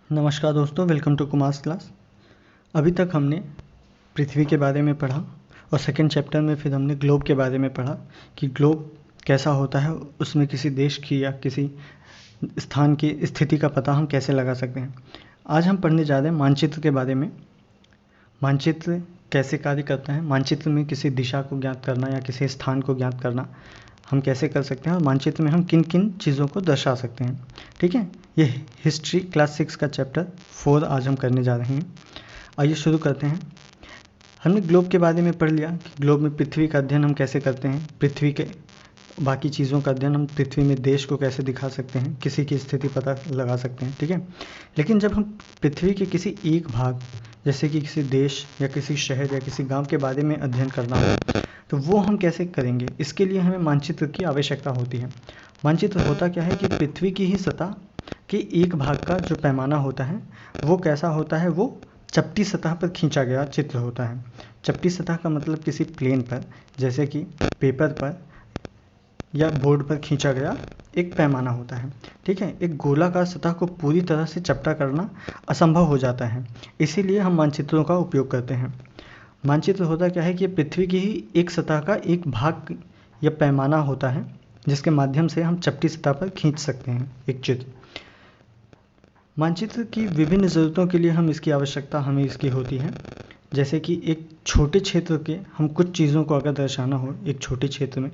नमस्कार दोस्तों, welcome to Kumars class. अभी तक हमने पृथ्वी के बारे में पढ़ा और सेकंड चैप्टर में फिर हमने ग्लोब के बारे में पढ़ा कि ग्लोब कैसा होता है, उसमें किसी देश की या किसी स्थान की स्थिति का पता हम कैसे लगा सकते हैं। आज हम पढ़ने जा रहे हैं मानचित्र के बारे में। मानचित्र कैसे कार्य करता है, मानचित्र में किसी दिशा को ज्ञात करना या किसी स्थान को ज्ञात करना हम कैसे कर सकते हैं और मानचित्र में हम किन किन चीज़ों को दर्शा सकते हैं। ठीक है, ये हिस्ट्री क्लास 6 का चैप्टर 4 आज हम करने जा रहे हैं। आइए शुरू करते हैं। हमने ग्लोब के बारे में पढ़ लिया कि ग्लोब में पृथ्वी का अध्ययन हम कैसे करते हैं, पृथ्वी के बाकी चीज़ों का अध्ययन हम पृथ्वी में देश को कैसे दिखा सकते हैं, किसी की स्थिति पता लगा सकते हैं। ठीक है, लेकिन जब हम पृथ्वी के किसी एक भाग जैसे कि किसी देश या किसी शहर या किसी गांव के बारे में अध्ययन करना हो तो वो हम कैसे करेंगे। इसके लिए हमें मानचित्र की आवश्यकता होती है। मानचित्र होता क्या है कि पृथ्वी की ही सतह के एक भाग का जो पैमाना होता है वो कैसा होता है, वो चपटी सतह पर खींचा गया चित्र होता है। चपटी सतह का मतलब किसी प्लेन पर जैसे कि पेपर पर या बोर्ड पर खींचा गया एक पैमाना होता है। ठीक है, एक गोलाकार सतह को पूरी तरह से चपटा करना असंभव हो जाता है, इसीलिए हम मानचित्रों का उपयोग करते हैं। मानचित्र होता क्या है कि पृथ्वी की ही एक सतह का एक भाग या पैमाना होता है जिसके माध्यम से हम चपटी सतह पर खींच सकते हैं एक चित्र। मानचित्र की विभिन्न ज़रूरतों के लिए हमें इसकी होती है। जैसे कि एक छोटे क्षेत्र के हम कुछ चीज़ों को अगर दर्शाना हो, एक छोटे क्षेत्र में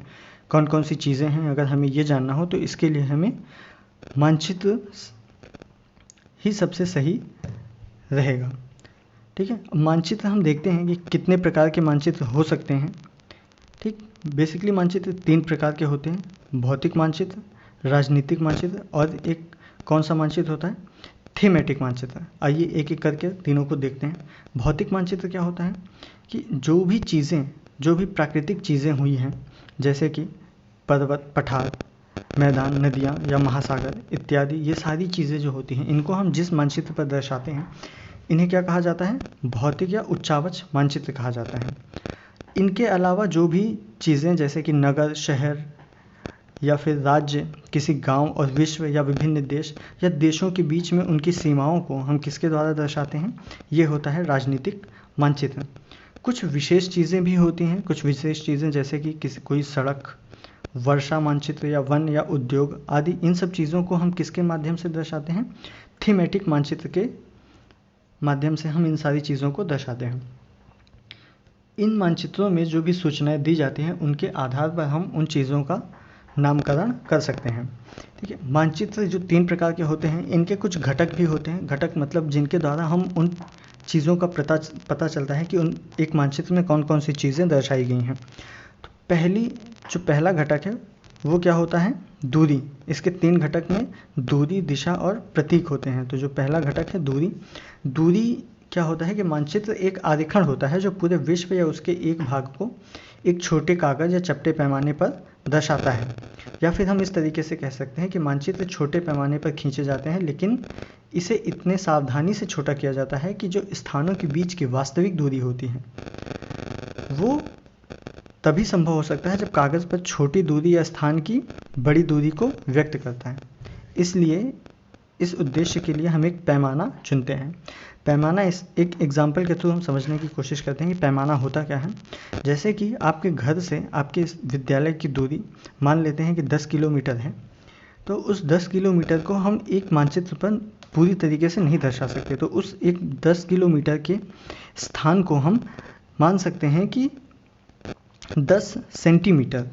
कौन कौन सी चीज़ें हैं अगर हमें ये जानना हो तो इसके लिए हमें मानचित्र ही सबसे सही रहेगा। ठीक है, मानचित्र हम देखते हैं कि कितने प्रकार के मानचित्र हो सकते हैं। ठीक, बेसिकली मानचित्र 3 प्रकार के होते हैं, भौतिक मानचित्र, राजनीतिक मानचित्र और एक कौन सा मानचित्र होता है, थीमेटिक मानचित्र। आइए एक एक करके तीनों को देखते हैं। भौतिक मानचित्र क्या होता है कि जो भी प्राकृतिक चीज़ें हुई हैं जैसे कि पर्वत, पठार, मैदान, नदियाँ या महासागर इत्यादि, ये सारी चीज़ें जो होती हैं इनको हम जिस मानचित्र पर दर्शाते हैं इन्हें क्या कहा जाता है, भौतिक या उच्चावच मानचित्र कहा जाता है। इनके अलावा जो भी चीज़ें जैसे कि नगर, शहर या फिर राज्य, किसी गांव और विश्व या विभिन्न देश या देशों के बीच में उनकी सीमाओं को हम किसके द्वारा दर्शाते हैं, ये होता है राजनीतिक मानचित्र। कुछ विशेष चीज़ें भी होती हैं, कुछ विशेष चीज़ें जैसे कि कोई सड़क, वर्षा मानचित्र या वन या उद्योग आदि, इन सब चीज़ों को हम किसके माध्यम से दर्शाते हैं, थीमेटिक मानचित्र के माध्यम से हम इन सारी चीज़ों को दर्शाते हैं। इन मानचित्रों में जो भी सूचनाएं दी जाती हैं उनके आधार पर हम उन चीज़ों का नामकरण कर सकते हैं। ठीक है, मानचित्र जो 3 प्रकार के होते हैं इनके कुछ घटक भी होते हैं। घटक मतलब जिनके द्वारा हम उन चीज़ों का पता चलता है कि उन एक मानचित्र में कौन कौन सी चीज़ें दर्शाई गई हैं। तो पहला घटक है वो क्या होता है, दूरी। इसके 3 घटक में दूरी, दिशा और प्रतीक होते हैं। तो जो पहला घटक है दूरी क्या होता है कि मानचित्र एक आरेखण होता है जो पूरे विश्व या उसके एक भाग को एक छोटे कागज़ या चपटे पैमाने पर दर्शाता है। या फिर हम इस तरीके से कह सकते हैं कि मानचित्र छोटे पैमाने पर खींचे जाते हैं लेकिन इसे इतने सावधानी से छोटा किया जाता है कि जो स्थानों के बीच की वास्तविक दूरी होती है वो तभी संभव हो सकता है जब कागज़ पर छोटी दूरी या स्थान की बड़ी दूरी को व्यक्त करता है। इसलिए इस उद्देश्य के लिए हम एक पैमाना चुनते हैं। पैमाना इस एक एग्जाम्पल के थ्रू हम समझने की कोशिश करते हैं कि पैमाना होता क्या है। जैसे कि आपके घर से आपके विद्यालय की दूरी मान लेते हैं कि 10 किलोमीटर है, तो उस 10 किलोमीटर को हम एक मानचित्र पर पूरी तरीके से नहीं दर्शा सकते। तो उस एक 10 किलोमीटर के स्थान को हम मान सकते हैं कि 10 सेंटीमीटर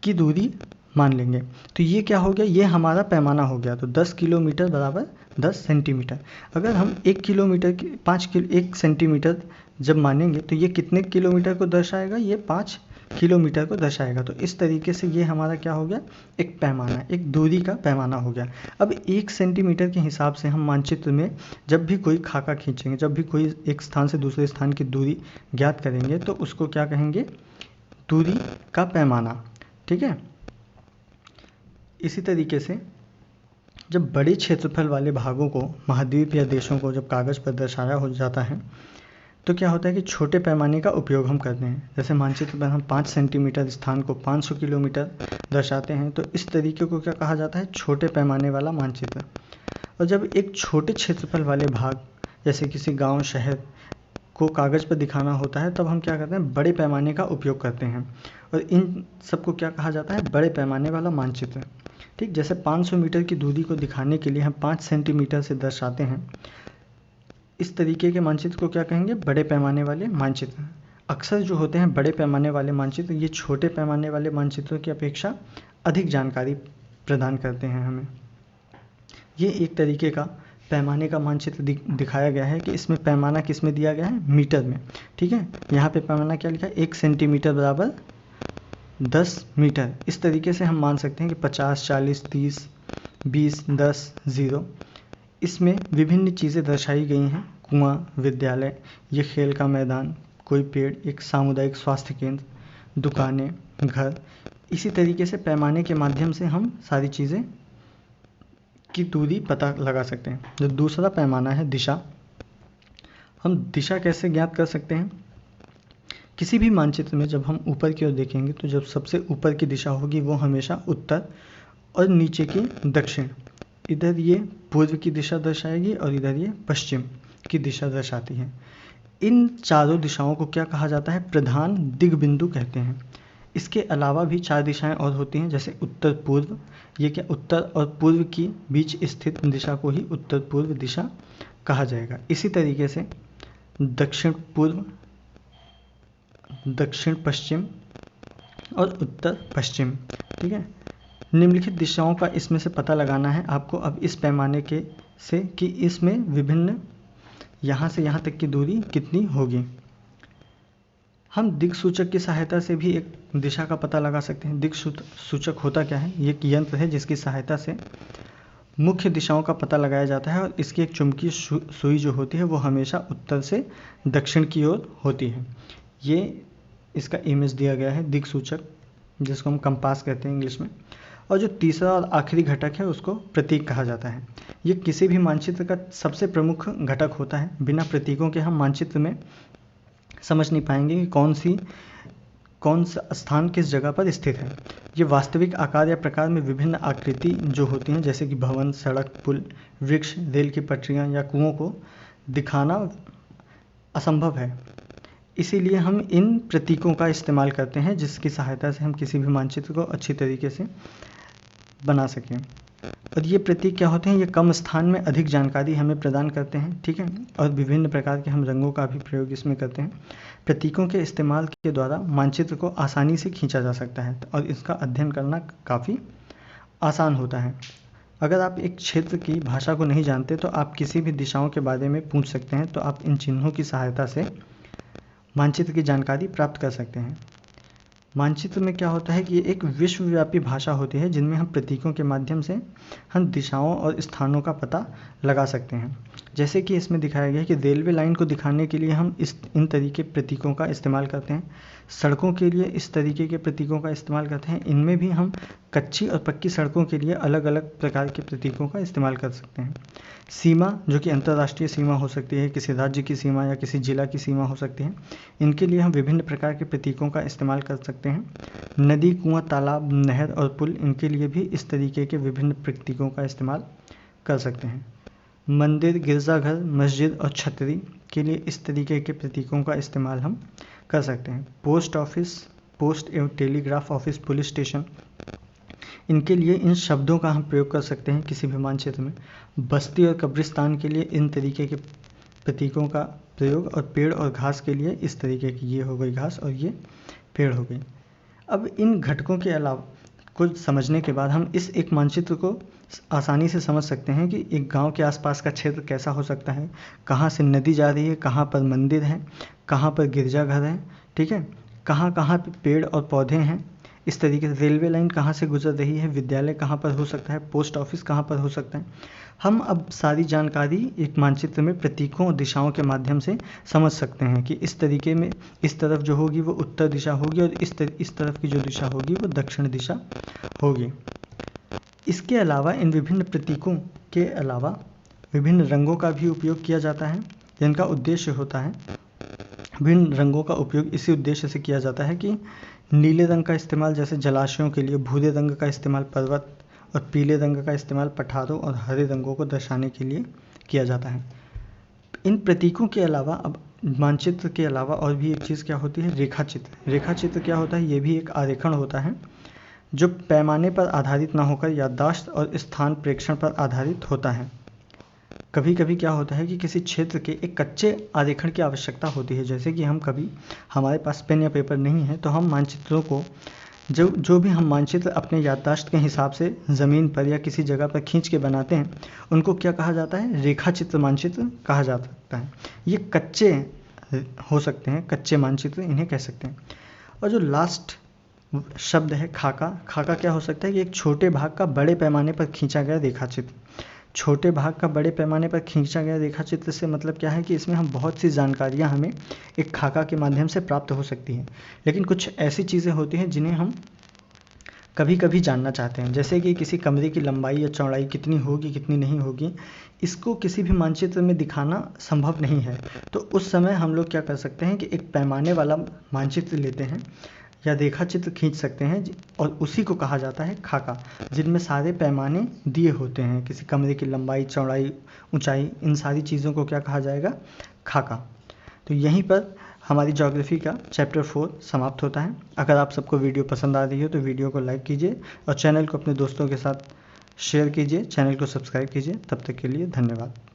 की दूरी मान लेंगे। तो ये क्या हो गया, ये हमारा पैमाना हो गया। तो 10 किलोमीटर बराबर 10 सेंटीमीटर। अगर हम 1 किलोमीटर की 1 सेंटीमीटर जब मानेंगे तो ये कितने किलोमीटर को दर्शाएगा, ये 5 किलोमीटर को दर्शाएगा। तो इस तरीके से ये हमारा क्या हो गया, एक पैमाना, एक दूरी का पैमाना हो गया। अब 1 सेंटीमीटर के हिसाब से हम मानचित्र में जब भी कोई खाका खींचेंगे, जब भी कोई एक स्थान से दूसरे स्थान की दूरी ज्ञात करेंगे तो उसको क्या कहेंगे, दूरी का पैमाना। ठीक है, इसी तरीके से जब बड़े क्षेत्रफल वाले भागों को, महाद्वीप या देशों को जब कागज़ पर दर्शाया हो जाता है तो क्या होता है कि छोटे पैमाने का उपयोग हम करते हैं। जैसे मानचित्र पर हम 5 सेंटीमीटर स्थान को 500 किलोमीटर दर्शाते हैं, तो इस तरीके को क्या कहा जाता है, छोटे पैमाने वाला मानचित्र। और जब एक छोटे क्षेत्रफल वाले भाग जैसे किसी गांव शहर को कागज़ पर दिखाना होता है तब हम क्या करते हैं, बड़े पैमाने का उपयोग करते हैं और इन सबको क्या कहा जाता है, बड़े पैमाने वाला मानचित्र। ठीक, जैसे 500 मीटर की दूरी को दिखाने के लिए हम 5 सेंटीमीटर से दर्शाते हैं, इस तरीके के मानचित्र को क्या कहेंगे, बड़े पैमाने वाले मानचित्र। अक्सर जो होते हैं बड़े पैमाने वाले मानचित्र, ये छोटे पैमाने वाले मानचित्रों की अपेक्षा अधिक जानकारी प्रदान करते हैं हमें। ये एक तरीके का पैमाने का मानचित्र दिखाया गया है कि इसमें पैमाना किस में दिया गया है, मीटर में। ठीक है, यहाँ पे पैमाना क्या लिखा है, 1 सेंटीमीटर बराबर 10 मीटर। इस तरीके से हम मान सकते हैं कि 50, 40, 30, 20, 10, 0। इसमें विभिन्न चीज़ें दर्शाई गई हैं, कुआं, विद्यालय, ये खेल का मैदान, कोई पेड़, एक सामुदायिक स्वास्थ्य केंद्र, दुकानें, घर। इसी तरीके से पैमाने के माध्यम से हम सारी चीज़ें की दूरी पता लगा सकते हैं। जो दूसरा पैमाना है दिशा, हम दिशा कैसे ज्ञात कर सकते हैं, किसी भी मानचित्र में जब हम ऊपर की ओर देखेंगे तो जब सबसे ऊपर की दिशा होगी वो हमेशा उत्तर और नीचे की दक्षिण। इधर ये पूर्व की दिशा दर्शाएगी और इधर ये पश्चिम की दिशा दर्शाती है। इन चारों दिशाओं को क्या कहा जाता है, प्रधान दिग्बिंदु कहते हैं। इसके अलावा भी 4 दिशाएं और होती हैं, जैसे उत्तर पूर्व, ये क्या, उत्तर और पूर्व की बीच स्थित दिशा को ही उत्तर पूर्व दिशा कहा जाएगा। इसी तरीके से दक्षिण पूर्व, दक्षिण पश्चिम और उत्तर पश्चिम। ठीक है, निम्नलिखित दिशाओं का इसमें से पता लगाना है आपको अब इस पैमाने के से कि इसमें विभिन्न यहाँ से यहाँ तक की दूरी कितनी होगी। हम दिक्सूचक की सहायता से भी एक दिशा का पता लगा सकते हैं। दिक्सूचक होता क्या है, ये एक यंत्र है जिसकी सहायता से मुख्य दिशाओं का पता लगाया जाता है और इसकी एक चुंबकीय सुई जो होती है वो हमेशा उत्तर से दक्षिण की ओर होती है। ये इसका इमेज दिया गया है, दिक्सूचक, जिसको हम कंपास कहते हैं इंग्लिश में। और जो तीसरा और आखिरी घटक है उसको प्रतीक कहा जाता है। ये किसी भी मानचित्र का सबसे प्रमुख घटक होता है। बिना प्रतीकों के हम मानचित्र में समझ नहीं पाएंगे कि कौन सा स्थान किस जगह पर स्थित है। ये वास्तविक आकार या प्रकार में विभिन्न आकृति जो होती हैं, जैसे कि भवन, सड़क, पुल, वृक्ष, रेल की पटरियाँ या कुओं को दिखाना असंभव है। इसीलिए हम इन प्रतीकों का इस्तेमाल करते हैं जिसकी सहायता से हम किसी भी मानचित्र को अच्छी तरीके से बना सकें। और ये प्रतीक क्या होते हैं, ये कम स्थान में अधिक जानकारी हमें प्रदान करते हैं। ठीक है, और विभिन्न प्रकार के हम रंगों का भी प्रयोग इसमें करते हैं। प्रतीकों के इस्तेमाल के द्वारा मानचित्र को आसानी से खींचा जा सकता है और इसका अध्ययन करना काफ़ी आसान होता है। अगर आप एक क्षेत्र की भाषा को नहीं जानते तो आप किसी भी दिशाओं के बारे में पूछ सकते हैं, तो आप इन चिन्हों की सहायता से मानचित्र की जानकारी प्राप्त कर सकते हैं। मानचित्र में क्या होता है कि ये एक विश्वव्यापी भाषा होती है जिनमें हम प्रतीकों के माध्यम से हम दिशाओं और स्थानों का पता लगा सकते हैं। जैसे कि इसमें दिखाया गया है कि रेलवे लाइन को दिखाने के लिए हम इन तरीके प्रतीकों का इस्तेमाल करते हैं। सड़कों के लिए इस तरीके के प्रतीकों का इस्तेमाल करते हैं। इनमें भी हम कच्ची और पक्की सड़कों के लिए अलग अलग प्रकार के प्रतीकों का इस्तेमाल कर सकते हैं। सीमा, जो कि अंतर्राष्ट्रीय सीमा हो सकती है, किसी राज्य की सीमा या किसी जिला की सीमा हो सकती है, इनके लिए हम विभिन्न प्रकार के प्रतीकों का इस्तेमाल कर सकते हैं। नदी, कुआं, तालाब, नहर और पुल, इनके लिए भी इस तरीके के विभिन्न प्रतीकों का इस्तेमाल कर सकते हैं। मंदिर, गिरजाघर, मस्जिद और छतरी के लिए इस तरीके के प्रतीकों का इस्तेमाल हम कर सकते हैं। पोस्ट ऑफिस, पोस्ट एवं टेलीग्राफ ऑफिस, पुलिस स्टेशन, इनके लिए इन शब्दों का हम प्रयोग कर सकते हैं किसी भी मानचित्र में। बस्ती और कब्रिस्तान के लिए इन तरीके के प्रतीकों का प्रयोग, और पेड़ और घास के लिए इस तरीके की, ये हो गई घास और ये पेड़ हो गई। अब इन घटकों के अलावा कुछ समझने के बाद हम इस एक मानचित्र को आसानी से समझ सकते हैं कि एक गांव के आसपास का क्षेत्र कैसा हो सकता है, कहाँ से नदी जा रही है, कहाँ पर मंदिर है, कहाँ पर गिरजाघर है, ठीक है, कहाँ कहाँ पे पेड़ और पौधे हैं। इस तरीके से रेलवे लाइन कहाँ से गुजर रही है, विद्यालय कहाँ पर हो सकता है, पोस्ट ऑफिस कहाँ पर हो सकता है। हम अब सारी जानकारी एक मानचित्र में प्रतीकों और दिशाओं के माध्यम से समझ सकते हैं कि इस तरीके में इस तरफ जो होगी वो उत्तर दिशा होगी और इस तरफ की जो दिशा होगी वो दक्षिण दिशा होगी। इसके अलावा इन विभिन्न प्रतीकों के अलावा विभिन्न रंगों का भी उपयोग किया जाता है, जिनका उद्देश्य होता है, विभिन्न रंगों का उपयोग इसी उद्देश्य से किया जाता है कि नीले रंग का इस्तेमाल जैसे जलाशयों के लिए, भूरे रंग का इस्तेमाल पर्वत और पीले रंग का इस्तेमाल पठारों और हरे रंगों को दर्शाने के लिए किया जाता है। इन प्रतीकों के अलावा अब मानचित्र के अलावा और भी एक चीज़ क्या होती है, रेखा चित्र। रेखा चित्र क्या होता है, ये भी एक आरेखन होता है जो पैमाने पर आधारित न होकर याददाश्त और स्थान प्रेक्षण पर आधारित होता है। कभी कभी क्या होता है कि किसी क्षेत्र के एक कच्चे आरेखन की आवश्यकता होती है, जैसे कि हम कभी हमारे पास पेन या पेपर नहीं है तो हम मानचित्रों को जो भी हम मानचित्र अपने याददाश्त के हिसाब से ज़मीन पर या किसी जगह पर खींच के बनाते हैं उनको क्या कहा जाता है, रेखा चित्र मानचित्र कहा जा सकता है। ये कच्चे हो सकते हैं, कच्चे मानचित्र इन्हें कह सकते हैं। और जो लास्ट शब्द है खाका, खाका क्या हो सकता है कि एक छोटे भाग का बड़े पैमाने पर खींचा गया रेखा चित्र। छोटे भाग का बड़े पैमाने पर खींचा गया रेखा चित्र से मतलब क्या है कि इसमें हम बहुत सी जानकारियां हमें एक खाका के माध्यम से प्राप्त हो सकती हैं। लेकिन कुछ ऐसी चीज़ें होती हैं जिन्हें हम कभी कभी जानना चाहते हैं, जैसे कि किसी कमरे की लंबाई या चौड़ाई कितनी होगी कितनी नहीं होगी, इसको किसी भी मानचित्र में दिखाना संभव नहीं है। तो उस समय हम लोग क्या कर सकते हैं कि एक पैमाने वाला मानचित्र लेते हैं या रेखा चित्र खींच सकते हैं और उसी को कहा जाता है खाका, जिनमें सारे पैमाने दिए होते हैं। किसी कमरे की लंबाई, चौड़ाई, ऊंचाई, इन सारी चीज़ों को क्या कहा जाएगा, खाका। तो यहीं पर हमारी ज्योग्राफी का चैप्टर 4 समाप्त होता है। अगर आप सबको वीडियो पसंद आ रही हो तो वीडियो को लाइक कीजिए और चैनल को अपने दोस्तों के साथ शेयर कीजिए, चैनल को सब्सक्राइब कीजिए। तब तक के लिए धन्यवाद।